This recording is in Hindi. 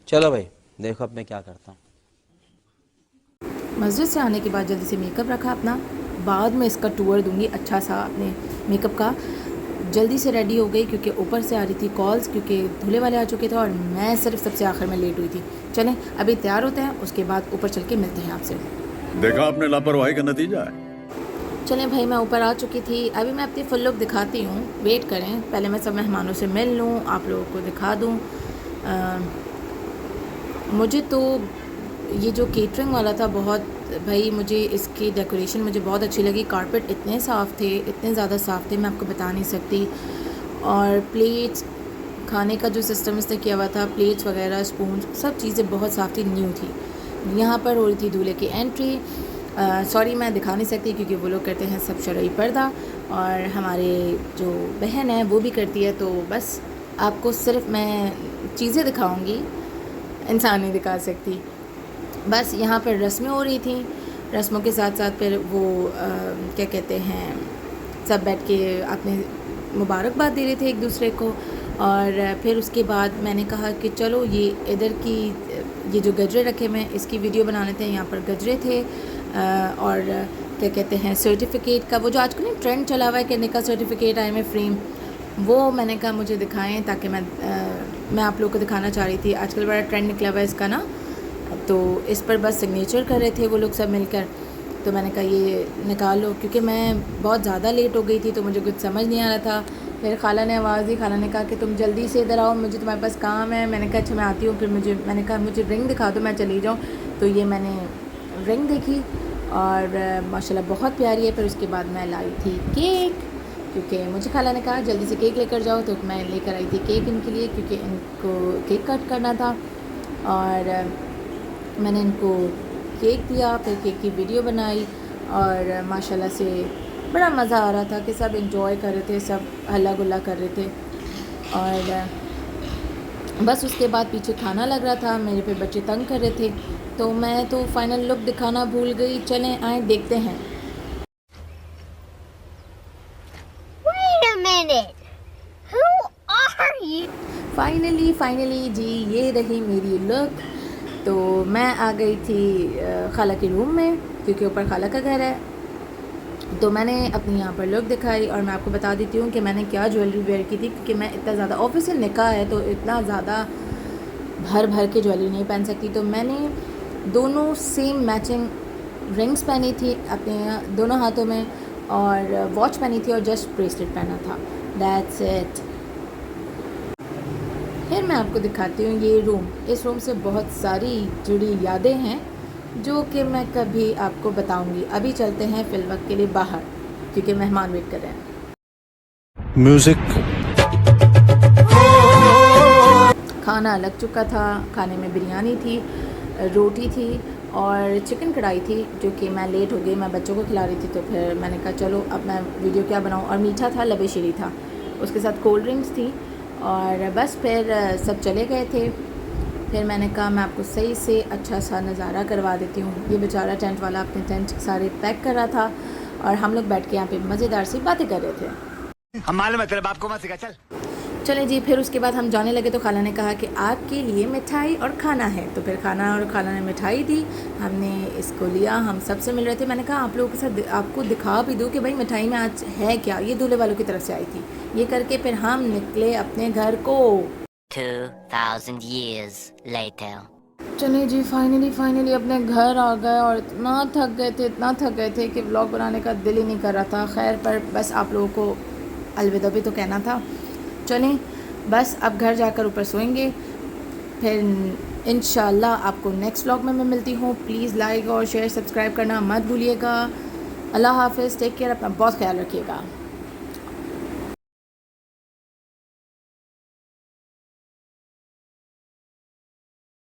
चलो भाई, देखो अब मैं क्या करता हूँ। मस्जिद से आने के बाद जल्दी से मेकअप रखा अपना, बाद में इसका टूर दूंगी अच्छा सा अपने मेकअप का। जल्दी से रेडी हो गई क्योंकि ऊपर से आ रही थी कॉल्स, क्योंकि धुले वाले आ चुके थे और मैं सिर्फ सबसे आखिर में लेट हुई थी। चलें अभी तैयार होते हैं, उसके बाद ऊपर चल के मिलते हैं आपसे। देखा आपने लापरवाही का नतीजा है। चलें भाई, मैं ऊपर आ चुकी थी, अभी मैं अपनी फुल लुक दिखाती हूँ, वेट करें, पहले मैं सब मेहमानों से मिल लूँ, आप लोगों को दिखा दूँ। मुझे तो ये जो केटरिंग वाला था बहुत, भाई मुझे इसकी डेकोरेशन मुझे बहुत अच्छी लगी। कारपेट इतने साफ़ थे, इतने ज़्यादा साफ़ थे, मैं आपको बता नहीं सकती। और प्लेट्स, खाने का जो सिस्टम इसने किया हुआ था, प्लेट्स वगैरह, स्पून, सब चीज़ें बहुत साफ़ थी, न्यू थी। यहाँ पर हो रही थी दूल्हे की एंट्री। सॉरी मैं दिखा नहीं सकती क्योंकि वो लोग करते हैं सब शरई पर्दा, और हमारे जो बहन है वो भी करती है, तो बस आपको सिर्फ मैं चीज़ें दिखाऊंगी, इंसान नहीं दिखा सकती। बस यहाँ पर रस्में हो रही थी, रस्मों के साथ साथ फिर वो क्या कहते हैं, सब बैठ के अपने मुबारकबाद दे रहे थे एक दूसरे को। और फिर उसके बाद मैंने कहा कि चलो ये इधर की ये जो गजरे रखे हुए हैं इसकी वीडियो बना लेते हैं। यहाँ पर गजरे थे और क्या कहते हैं सर्टिफिकेट का, वो जो आजकल नहीं ट्रेंड चला हुआ है कि निकाह सर्टिफिकेट आए में फ्रेम, वो मैंने कहा मुझे दिखाएं ताकि मैं आप लोगों को दिखाना चाह रही थी। आजकल बड़ा ट्रेंड निकला हुआ है इसका ना, तो इस पर बस सिग्नेचर कर रहे थे वो लोग सब मिलकर। तो मैंने कहा ये निकाल लो, क्योंकि मैं बहुत ज़्यादा लेट हो गई थी तो मुझे कुछ समझ नहीं आ रहा था। फिर खाला ने आवाज़ दी, खाला ने कहा कि तुम जल्दी से इधर आओ, मुझे तुम्हारे पास काम है। मैंने कहा अच्छा मैं आती हूँ। फिर मैंने कहा मुझे रिंग दिखा दो, मैं चली जाऊँ। तो ये मैंने रिंग देखी और माशाल्लाह बहुत प्यारी है। फिर उसके बाद मैं लाई थी केक, क्योंकि मुझे खाला ने कहा जल्दी से केक लेकर जाओ, तो मैं लेकर आई थी केक इनके लिए, क्योंकि इनको केक कट करना था। और मैंने इनको केक दिया, फिर केक की वीडियो बनाई और माशाल्लाह से बड़ा मज़ा आ रहा था कि सब एंजॉय कर रहे थे, सब हल्ला गुल्ला कर रहे थे। और बस उसके बाद पीछे खाना लग रहा था, मेरे पे बच्चे तंग कर रहे थे, तो मैं तो फाइनल लुक दिखाना भूल गई। चलें आए देखते हैं। Wait a minute. Who are you? Finally जी ये रही मेरी लुक। तो मैं आ गई थी खाला के रूम में, क्योंकि ऊपर खाला का घर है। तो मैंने अपनी यहाँ पर लुक दिखाई और मैं आपको बता देती हूँ कि मैंने क्या ज्वेलरी वेयर की थी, क्योंकि मैं इतना ज़्यादा ऑफिशियल निकाह है तो इतना ज़्यादा भर भर के ज्वेलरी नहीं पहन सकती। तो मैंने दोनों सेम मैचिंग रिंग्स पहनी थी अपने दोनों हाथों में, और वॉच पहनी थी और जस्ट ब्रेसलेट पहना था। That's it. फिर मैं आपको दिखाती हूँ ये रूम। इस रूम से बहुत सारी जुड़ी यादें हैं जो कि मैं कभी आपको बताऊंगी। अभी चलते हैं फिल वक्त के लिए बाहर, क्योंकि मेहमान वेट कर रहे हैं। म्यूजिक। खाना लग चुका था, खाने में बिरयानी थी, रोटी थी और चिकन कढ़ाई थी, जो कि मैं लेट हो गई, मैं बच्चों को खिला रही थी। तो फिर मैंने कहा चलो अब मैं वीडियो क्या बनाऊँ, और मीठा था, लबे शीरी था, उसके साथ कोल्ड ड्रिंक्स थी। और बस फिर सब चले गए थे। फिर मैंने कहा मैं आपको सही से अच्छा सा नज़ारा करवा देती हूँ। ये बेचारा टेंट वाला अपने टेंट सारे पैक कर रहा था और हम लोग बैठ के यहाँ पे मज़ेदार सी बातें कर रहे थे। हम मालूम है तेरे बाप को मत सिखा, चल। चलें जी, फिर उसके बाद हम जाने लगे तो खाला ने कहा कि आपके लिए मिठाई और खाना है। तो फिर खाना और खाला ने मिठाई दी, हमने इसको लिया, हम सब से मिल रहे थे। मैंने कहा आप लोगों के साथ आपको दिखा भी दूँ कि भाई मिठाई में आज है क्या, ये दूल्हे वालों की तरफ से आई थी। ये करके फिर हम निकले अपने घर को। 2,000 years later. चलिए जी, फाइनली अपने घर आ गए और इतना थक गए थे कि व्लॉग बनाने का दिल ही नहीं कर रहा था। खैर, पर बस आप लोगों को अलविदा भी तो कहना था। चलें बस अब घर जाकर ऊपर सोएंगे, फिर इंशाल्लाह आपको नेक्स्ट व्लॉग में मैं मिलती हूँ। प्लीज़ लाइक और शेयर सब्सक्राइब करना मत भूलिएगा। अल्लाह हाफ़िज़, टेक केयर, अपना बहुत ख्याल रखिएगा।